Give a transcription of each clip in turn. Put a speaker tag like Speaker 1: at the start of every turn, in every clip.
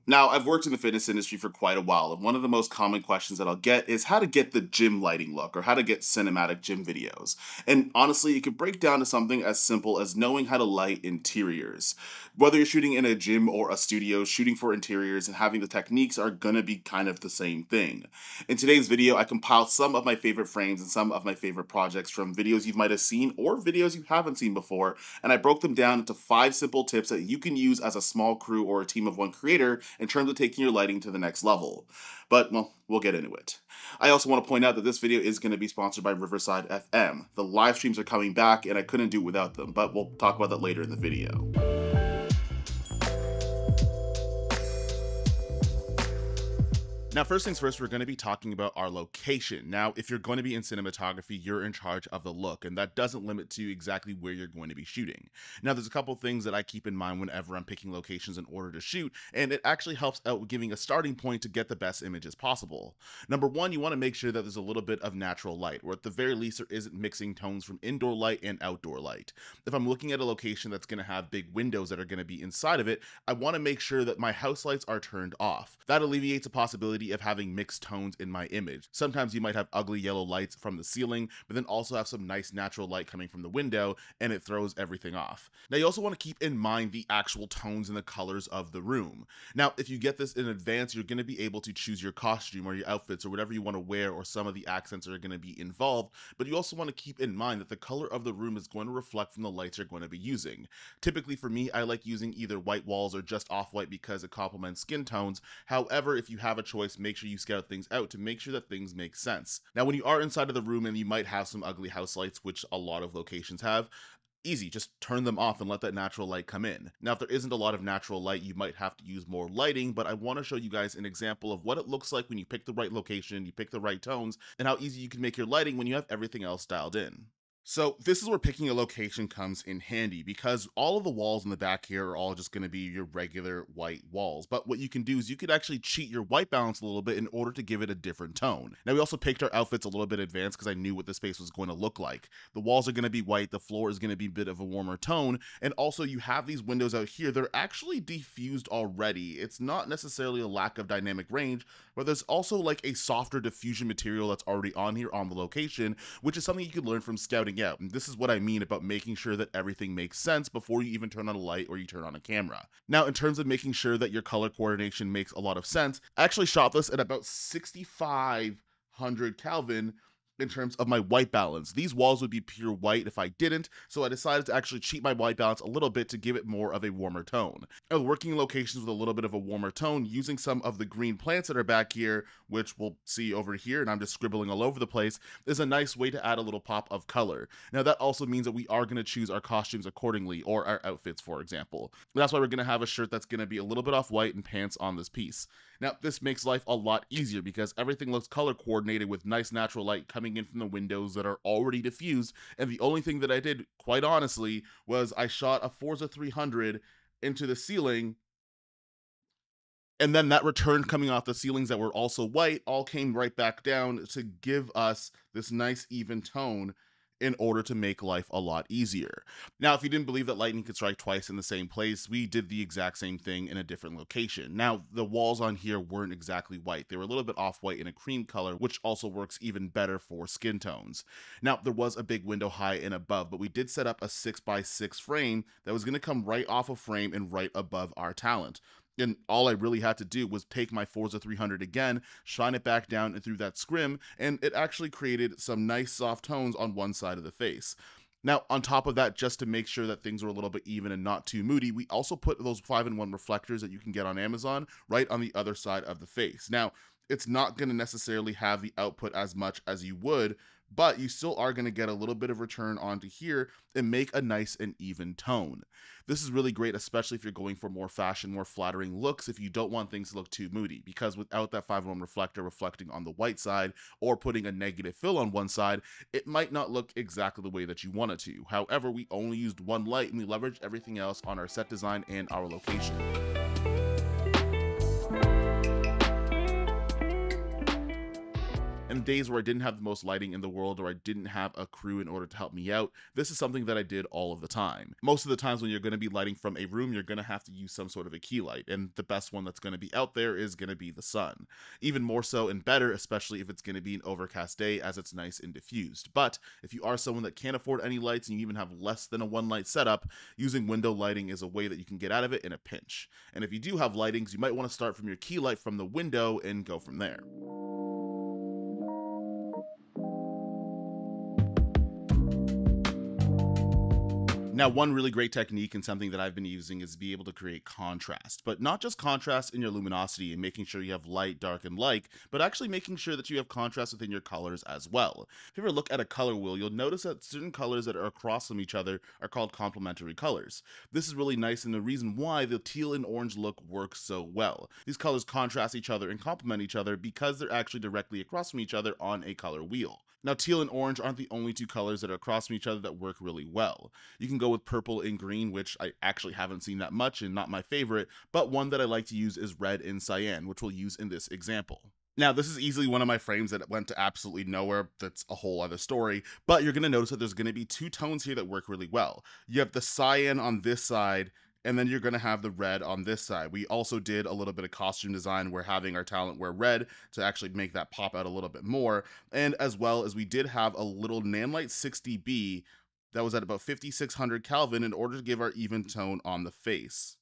Speaker 1: Now, I've worked in the fitness industry for quite a while, and one of the most common questions that I'll get is how to get the gym lighting look or how to get cinematic gym videos. And honestly, it could break down to something as simple as knowing how to light interiors. Whether you're shooting in a gym or a studio, shooting for interiors and having the techniques are gonna be kind of the same thing. In today's video, I compiled some of my favorite frames and some of my favorite projects from videos you might have seen or videos you haven't seen before, and I broke them down into 5 simple tips that you can use as a small crew or a team of one creator in terms of taking your lighting to the next level. But, well, we'll get into it. I also want to point out that this video is going to be sponsored by Riverside FM. The live streams are coming back and I couldn't do it without them, but we'll talk about that later in the video. Now, first things first, we're going to be talking about our location. Now, if you're going to be in cinematography, you're in charge of the look, and that doesn't limit to exactly where you're going to be shooting. Now, there's a couple things that I keep in mind whenever I'm picking locations in order to shoot, and it actually helps out with giving a starting point to get the best images possible. Number one, you want to make sure that there's a little bit of natural light, or at the very least, there isn't mixing tones from indoor light and outdoor light. If I'm looking at a location that's going to have big windows that are going to be inside of it, I want to make sure that my house lights are turned off. That alleviates a possibility of having mixed tones in my image. Sometimes you might have ugly yellow lights from the ceiling, but then also have some nice natural light coming from the window, and it throws everything off. Now, you also want to keep in mind the actual tones and the colors of the room. Now, if you get this in advance, you're going to be able to choose your costume or your outfits or whatever you want to wear, or some of the accents that are going to be involved, but you also want to keep in mind that the color of the room is going to reflect from the lights you're going to be using. Typically for me, I like using either white walls or just off-white because it complements skin tones. However, if you have a choice, make sure you scout things out to make sure that things make sense. Now, when you are inside of the room and you might have some ugly house lights, which a lot of locations have, easy, just turn them off and let that natural light come in. Now, if there isn't a lot of natural light, you might have to use more lighting, but I want to show you guys an example of what it looks like when you pick the right location, you pick the right tones, and how easy you can make your lighting when you have everything else dialed in. So this is where picking a location comes in handy, because all of the walls in the back here are all just going to be your regular white walls. But what you can do is you could actually cheat your white balance a little bit in order to give it a different tone. Now, we also picked our outfits a little bit advanced because I knew what the space was going to look like. The walls are going to be white, the floor is going to be a bit of a warmer tone, and also you have these windows out here. They're actually diffused already. It's not necessarily a lack of dynamic range, but there's also like a softer diffusion material that's already on here on the location, which is something you could learn from scouting out. And this is what I mean about making sure that everything makes sense before you even turn on a light or you turn on a camera. Now, in terms of making sure that your color coordination makes a lot of sense, I actually shot this at about 6500 Kelvin in terms of my white balance. These walls would be pure white if I didn't, so I decided to actually cheat my white balance a little bit to give it more of a warmer tone. And working in locations with a little bit of a warmer tone, using some of the green plants that are back here, which we'll see over here, and I'm just scribbling all over the place, is a nice way to add a little pop of color. Now, that also means that we are going to choose our costumes accordingly, or our outfits, for example. That's why we're going to have a shirt that's going to be a little bit off-white and pants on this piece. Now, this makes life a lot easier because everything looks color coordinated with nice natural light coming in from the windows that are already diffused, and the only thing that I did, quite honestly, was I shot a Forza 300 into the ceiling, and then that return coming off the ceilings that were also white all came right back down to give us this nice even tone in order to make life a lot easier. Now, if you didn't believe that lightning could strike twice in the same place, we did the exact same thing in a different location. Now, the walls on here weren't exactly white. They were a little bit off-white in a cream color, which also works even better for skin tones. Now, there was a big window high and above, but we did set up a 6x6 frame that was going to come right off a frame and right above our talent. And all I really had to do was take my Forza 300 again, shine it back down and through that scrim, and it actually created some nice soft tones on one side of the face. Now, on top of that, just to make sure that things are a little bit even and not too moody, we also put those 5-in-1 reflectors that you can get on Amazon right on the other side of the face. Now, it's not going to necessarily have the output as much as you would, but you still are going to get a little bit of return onto here and make a nice and even tone. This is really great, especially if you're going for more fashion, more flattering looks, if you don't want things to look too moody, because without that 5-in-1 reflector reflecting on the white side or putting a negative fill on one side, it might not look exactly the way that you want it to. However, we only used one light and we leveraged everything else on our set design and our location. And days where I didn't have the most lighting in the world or I didn't have a crew in order to help me out, this is something that I did all of the time. Most of the times when you're going to be lighting from a room, you're going to have to use some sort of a key light, and the best one that's going to be out there is going to be the sun. Even more so and better, especially if it's going to be an overcast day, as it's nice and diffused. But if you are someone that can't afford any lights and you even have less than a one light setup, using window lighting is a way that you can get out of it in a pinch. And if you do have lightings, you might want to start from your key light from the window and go from there. Now, one really great technique and something that I've been using is be able to create contrast, but not just contrast in your luminosity and making sure you have light, dark, and light, but actually making sure that you have contrast within your colors as well. If you ever look at a color wheel, you'll notice that certain colors that are across from each other are called complementary colors. This is really nice, and the reason why the teal and orange look works so well. These colors contrast each other and complement each other because they're actually directly across from each other on a color wheel. Now, teal and orange aren't the only two colors that are across from each other that work really well. You can go with purple and green, which I actually haven't seen that much and not my favorite, but one that I like to use is red and cyan, which we'll use in this example. Now, this is easily one of my frames that went to absolutely nowhere. That's a whole other story, but you're going to notice that there's going to be two tones here that work really well. You have the cyan on this side, and then you're going to have the red on this side. We also did a little bit of costume design where having our talent wear red to actually make that pop out a little bit more. And as well as we did have a little Nanlite 60B that was at about 5600 Kelvin in order to give our even tone on the face.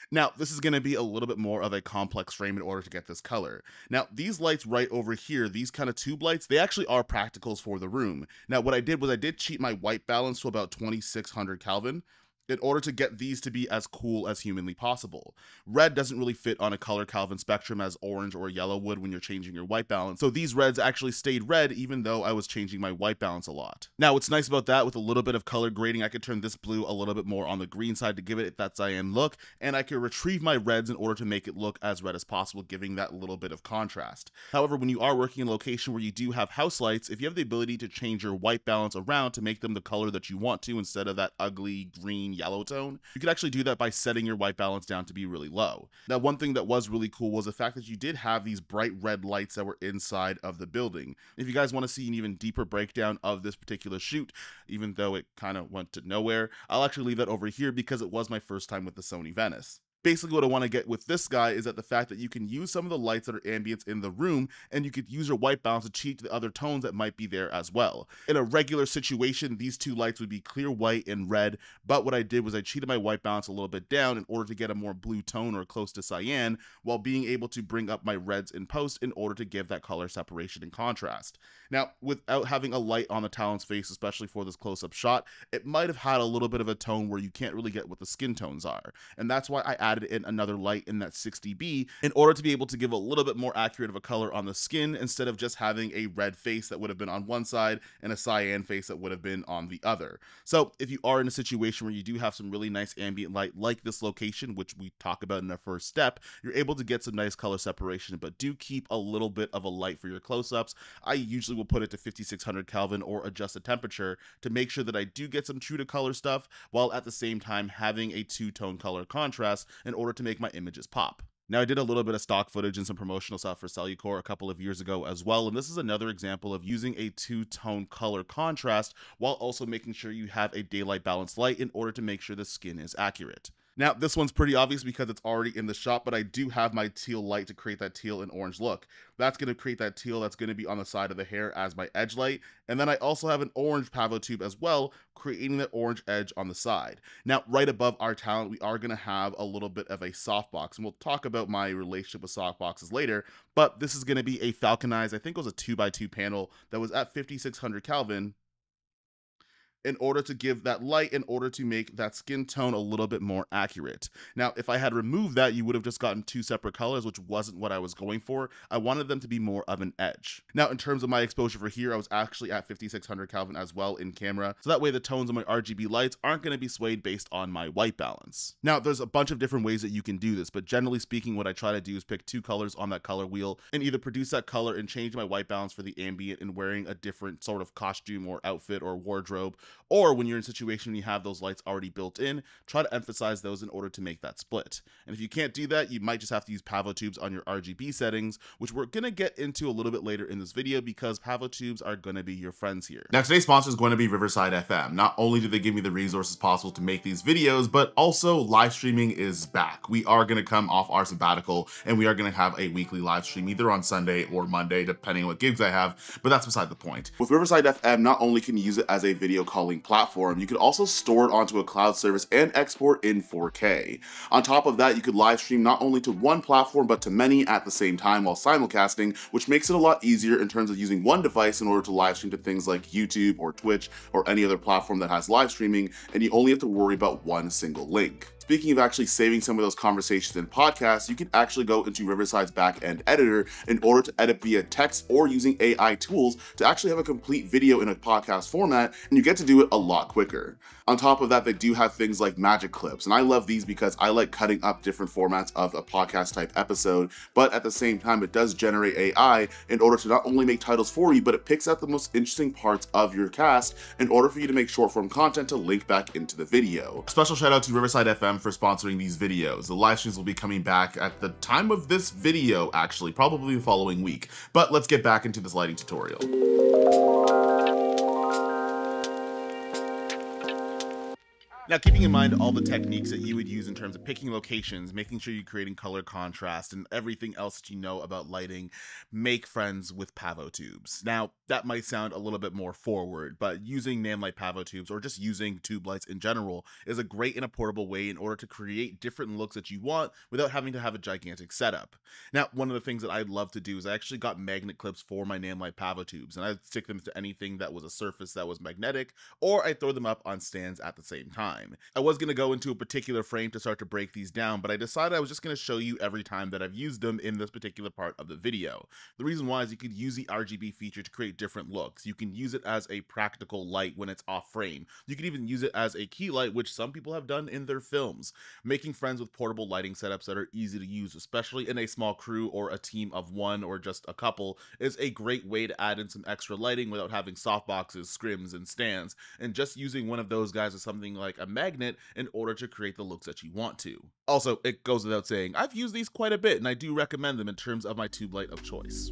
Speaker 1: Now, this is going to be a little bit more of a complex frame in order to get this color. Now, these lights right over here, these kind of tube lights, they actually are practicals for the room. Now, what I did was I did cheat my white balance to about 2600 Kelvin in order to get these to be as cool as humanly possible. Red doesn't really fit on a color Kelvin spectrum as orange or yellow would when you're changing your white balance, so these reds actually stayed red even though I was changing my white balance a lot. Now, what's nice about that, with a little bit of color grading, I could turn this blue a little bit more on the green side to give it that cyan look, and I could retrieve my reds in order to make it look as red as possible, giving that little bit of contrast. However, when you are working in a location where you do have house lights, if you have the ability to change your white balance around to make them the color that you want to instead of that ugly green yellow tone, you could actually do that by setting your white balance down to be really low. Now, one thing that was really cool was the fact that you did have these bright red lights that were inside of the building. If you guys want to see an even deeper breakdown of this particular shoot, even though it kind of went to nowhere, I'll actually leave that over here because it was my first time with the Sony Venice. Basically, what I want to get with this guy is that the fact that you can use some of the lights that are ambience in the room, and you could use your white balance to cheat the other tones that might be there as well. In a regular situation, these two lights would be clear white and red, but what I did was I cheated my white balance a little bit down in order to get a more blue tone or close to cyan, while being able to bring up my reds in post in order to give that color separation and contrast. Now, without having a light on the talent's face, especially for this close-up shot, it might have had a little bit of a tone where you can't really get what the skin tones are, and that's why I added in another light in that 60B in order to be able to give a little bit more accurate of a color on the skin instead of just having a red face that would have been on one side and a cyan face that would have been on the other. So if you are in a situation where you do have some really nice ambient light like this location, which we talk about in the first step, you're able to get some nice color separation, but do keep a little bit of a light for your close-ups. I usually will put it to 5600 Kelvin or adjust the temperature to make sure that I do get some true to color stuff while at the same time having a two-tone color contrast in order to make my images pop. Now, I did a little bit of stock footage and some promotional stuff for Cellucor a couple of years ago as well, and this is another example of using a two-tone color contrast while also making sure you have a daylight balanced light in order to make sure the skin is accurate. Now, this one's pretty obvious because it's already in the shot, but I do have my teal light to create that teal and orange look. That's going to create that teal that's going to be on the side of the hair as my edge light. And then I also have an orange pavo tube as well, creating that orange edge on the side. Now, right above our talent, we are going to have a little bit of a softbox, and we'll talk about my relationship with softboxes later, but this is going to be a falconized, I think it was a 2x2 panel that was at 5600 Kelvin, in order to give that light, in order to make that skin tone a little bit more accurate. Now, if I had removed that, you would have just gotten two separate colors, which wasn't what I was going for. I wanted them to be more of an edge. Now, in terms of my exposure for here, I was actually at 5600 Kelvin as well in camera, so that way the tones of my RGB lights aren't going to be swayed based on my white balance. Now, there's a bunch of different ways that you can do this, but generally speaking, what I try to do is pick two colors on that color wheel and either produce that color and change my white balance for the ambient and wearing a different sort of costume or outfit or wardrobe, Or when you're in a situation when you have those lights already built in, try to emphasize those in order to make that split. And if you can't do that, you might just have to use pavo tubes on your RGB settings, which we're going to get into a little bit later in this video because pavo tubes are going to be your friends here. Now, today's sponsor is going to be Riverside FM. Not only do they give me the resources possible to make these videos, but also live streaming is back. We are going to come off our sabbatical and we are going to have a weekly live stream either on Sunday or Monday, depending on what gigs I have, but that's beside the point. With Riverside FM, not only can you use it as a video calling platform, you could also store it onto a cloud service and export in 4K. On top of that, you could live stream not only to one platform, but to many at the same time while simulcasting, which makes it a lot easier in terms of using one device in order to live stream to things like YouTube or Twitch or any other platform that has live streaming, and you only have to worry about one single link. Speaking of actually saving some of those conversations in podcasts, you can actually go into Riverside's back-end editor in order to edit via text or using AI tools to actually have a complete video in a podcast format, and you get to do it a lot quicker. On top of that, they do have things like magic clips, and I love these because I like cutting up different formats of a podcast type episode, but at the same time, it does generate AI in order to not only make titles for you, but it picks out the most interesting parts of your cast in order for you to make short form content to link back into the video. Special shout out to Riverside FM for sponsoring these videos. The live streams will be coming back at the time of this video, actually, probably the following week. But let's get back into this lighting tutorial. Now, keeping in mind all the techniques that you would use in terms of picking locations, making sure you're creating color contrast, and everything else that you know about lighting, make friends with pavo tubes. Now, that might sound a little bit more forward, but using Namlight pavo tubes or just using tube lights in general is a great and affordable way in order to create different looks that you want without having to have a gigantic setup. Now, one of the things that I love to do is I actually got magnet clips for my Namlight pavo tubes, and I'd stick them to anything that was a surface that was magnetic, or I'd throw them up on stands at the same time. I was going to go into a particular frame to start to break these down, but I decided I was just going to show you every time that I've used them in this particular part of the video. The reason why is you could use the RGB feature to create different looks. You can use it as a practical light when it's off frame. You can even use it as a key light, which some people have done in their films. Making friends with portable lighting setups that are easy to use, especially in a small crew or a team of one or just a couple, is a great way to add in some extra lighting without having softboxes, scrims, and stands, and just using one of those guys as something like a magnet in order to create the looks that you want to. Also, it goes without saying, I've used these quite a bit and I do recommend them in terms of my tube light of choice.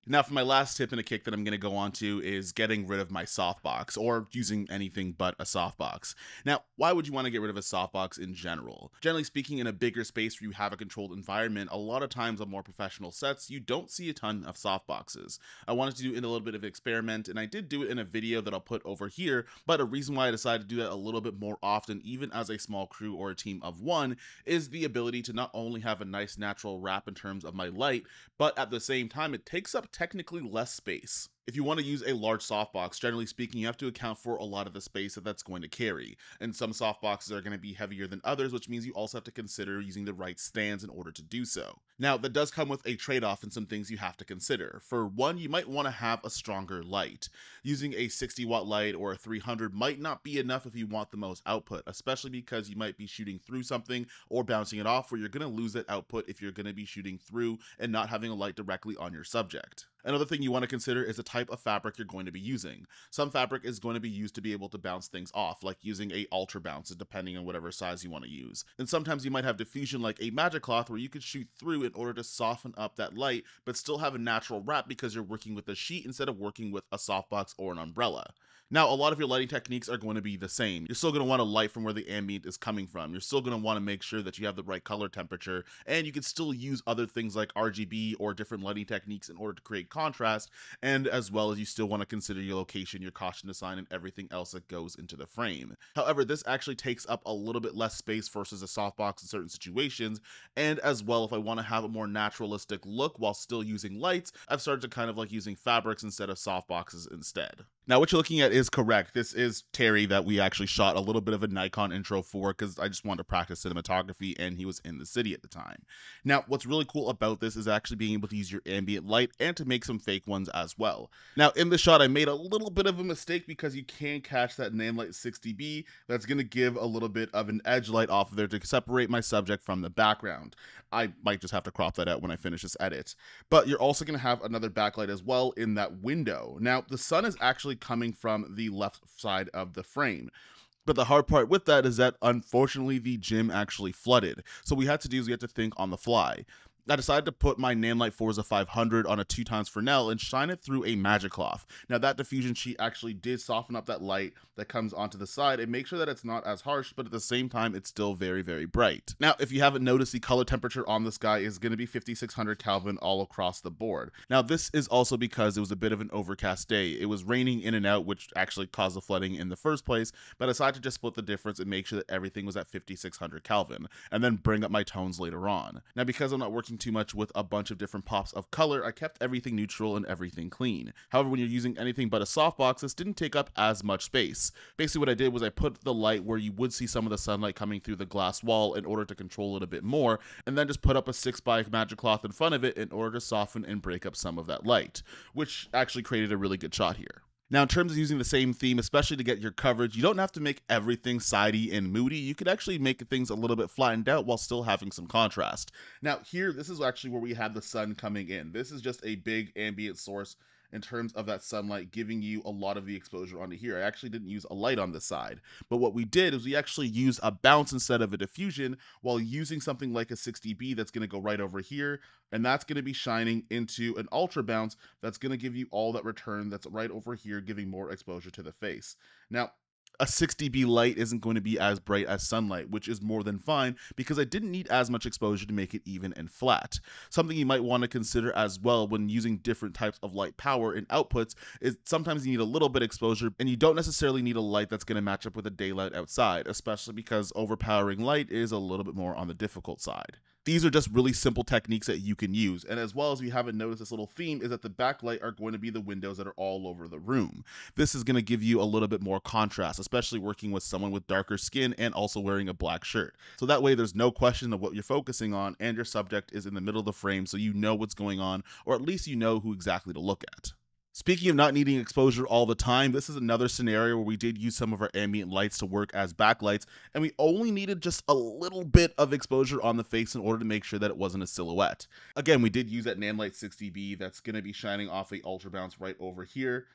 Speaker 1: Now, for my last tip and a kick that I'm going to go on to is getting rid of my softbox, or using anything but a softbox. Now, why would you want to get rid of a softbox in general? Generally speaking, in a bigger space where you have a controlled environment, a lot of times on more professional sets, you don't see a ton of softboxes. I wanted to do it in a little bit of an experiment, and I did do it in a video that I'll put over here, but a reason why I decided to do that a little bit more often, even as a small crew or a team of one, is the ability to not only have a nice natural wrap in terms of my light, but at the same time, it takes up technically less space. If you want to use a large softbox, generally speaking, you have to account for a lot of the space that that's going to carry. And some softboxes are going to be heavier than others, which means you also have to consider using the right stands in order to do so. Now, that does come with a trade-off and some things you have to consider. For one, you might want to have a stronger light. Using a 60-watt light or a 300 might not be enough if you want the most output, especially because you might be shooting through something or bouncing it off, where you're going to lose that output if you're going to be shooting through and not having a light directly on your subject. Another thing you want to consider is the type of fabric you're going to be using. Some fabric is going to be used to be able to bounce things off, like using a ultra bounce, depending on whatever size you want to use. And sometimes you might have diffusion like a magic cloth, where you could shoot through in order to soften up that light, but still have a natural wrap because you're working with a sheet instead of working with a softbox or an umbrella. Now, a lot of your lighting techniques are going to be the same. You're still going to want to light from where the ambient is coming from. You're still going to want to make sure that you have the right color temperature, and you can still use other things like RGB or different lighting techniques in order to create contrast, and as well as you still want to consider your location, your caution design, and everything else that goes into the frame. However, this actually takes up a little bit less space versus a softbox in certain situations, and as well, if I want to have a more naturalistic look while still using lights, I've started to kind of like using fabrics instead of softboxes instead. Now, what you're looking at is correct. This is Terry that we actually shot a little bit of a Nikon intro for because I just wanted to practice cinematography and he was in the city at the time. Now, what's really cool about this is actually being able to use your ambient light and to make some fake ones as well. Now, in the shot, I made a little bit of a mistake because you can catch that Namelight 60B that's going to give a little bit of an edge light off of there to separate my subject from the background. I might just have to crop that out when I finish this edit. But you're also going to have another backlight as well in that window. Now, the sun is actually coming from the left side of the frame. But the hard part with that is that unfortunately the gym actually flooded. So what we had to do is we had to think on the fly. I decided to put my Namelight Forza 500 on a 2x Fresnel and shine it through a magic cloth. Now that diffusion sheet actually did soften up that light that comes onto the side and make sure that it's not as harsh, but at the same time it's still very, very bright. Now if you haven't noticed, the color temperature on the sky is going to be 5600 Kelvin all across the board. Now this is also because it was a bit of an overcast day. It was raining in and out, which actually caused the flooding in the first place, but I decided to just split the difference and make sure that everything was at 5600 Kelvin and then bring up my tones later on. Now because I'm not working too much with a bunch of different pops of color, I kept everything neutral and everything clean. However, when you're using anything but a softbox, this didn't take up as much space. Basically what I did was I put the light where you would see some of the sunlight coming through the glass wall in order to control it a bit more, and then just put up a 6x magic cloth in front of it in order to soften and break up some of that light, which actually created a really good shot here. Now, in terms of using the same theme, especially to get your coverage, you don't have to make everything sidey and moody. You could actually make things a little bit flattened out while still having some contrast. Now, here, this is actually where we have the sun coming in. This is just a big ambient source in terms of that sunlight giving you a lot of the exposure onto here. I actually didn't use a light on this side, but what we did is we actually used a bounce instead of a diffusion while using something like a 60B that's going to go right over here, and that's going to be shining into an ultra bounce that's going to give you all that return that's right over here, giving more exposure to the face. Now, a 60B light isn't going to be as bright as sunlight, which is more than fine because I didn't need as much exposure to make it even and flat. Something you might want to consider as well when using different types of light power and outputs is sometimes you need a little bit of exposure and you don't necessarily need a light that's going to match up with the daylight outside, especially because overpowering light is a little bit more on the difficult side. These are just really simple techniques that you can use. And as well as you haven't noticed, this little theme is that the backlight are going to be the windows that are all over the room. This is going to give you a little bit more contrast, especially working with someone with darker skin and also wearing a black shirt. So that way there's no question of what you're focusing on and your subject is in the middle of the frame so you know what's going on, or at least you know who exactly to look at. Speaking of not needing exposure all the time, this is another scenario where we did use some of our ambient lights to work as backlights, and we only needed just a little bit of exposure on the face in order to make sure that it wasn't a silhouette. Again, we did use that Namelight 60B that's going to be shining off a ultra bounce right over here.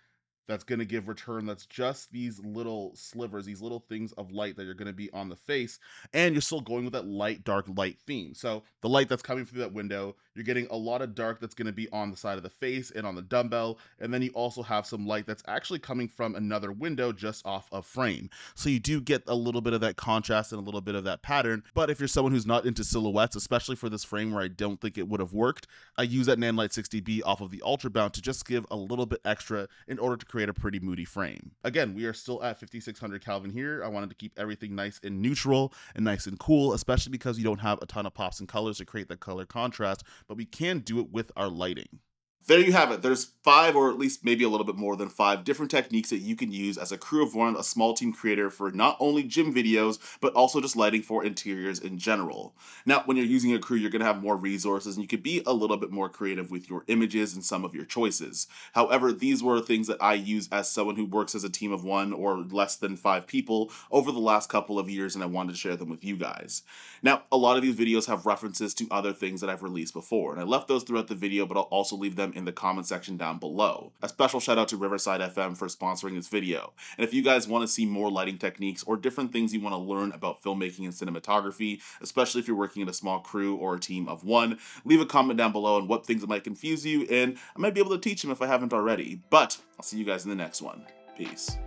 Speaker 1: That's going to give return that's just these little slivers, these little things of light that are going to be on the face, and you're still going with that light, dark light theme. So the light that's coming through that window, you're getting a lot of dark that's going to be on the side of the face and on the dumbbell, and then you also have some light that's actually coming from another window just off of frame. So you do get a little bit of that contrast and a little bit of that pattern, but if you're someone who's not into silhouettes, especially for this frame where I don't think it would have worked, I use that Namelight 60B off of the Ultra Bound to just give a little bit extra in order to create a pretty moody frame. Again, we are still at 5600 Kelvin here. I wanted to keep everything nice and neutral and nice and cool, especially because you don't have a ton of pops and colors to create that color contrast, but we can do it with our lighting. There you have it. There's 5 or at least maybe a little bit more than 5 different techniques that you can use as a crew of one, a small team creator for not only gym videos, but also just lighting for interiors in general. Now, when you're using a crew, you're going to have more resources and you could be a little bit more creative with your images and some of your choices. However, these were things that I use as someone who works as a team of 1 or less than 5 people over the last couple of years, and I wanted to share them with you guys. Now, a lot of these videos have references to other things that I've released before, and I left those throughout the video, but I'll also leave them in the comment section down below. A special shout out to Riverside FM for sponsoring this video. And if you guys want to see more lighting techniques or different things you want to learn about filmmaking and cinematography, especially if you're working in a small crew or a team of 1, leave a comment down below on what things might confuse you, and I might be able to teach them if I haven't already. But I'll see you guys in the next one. Peace.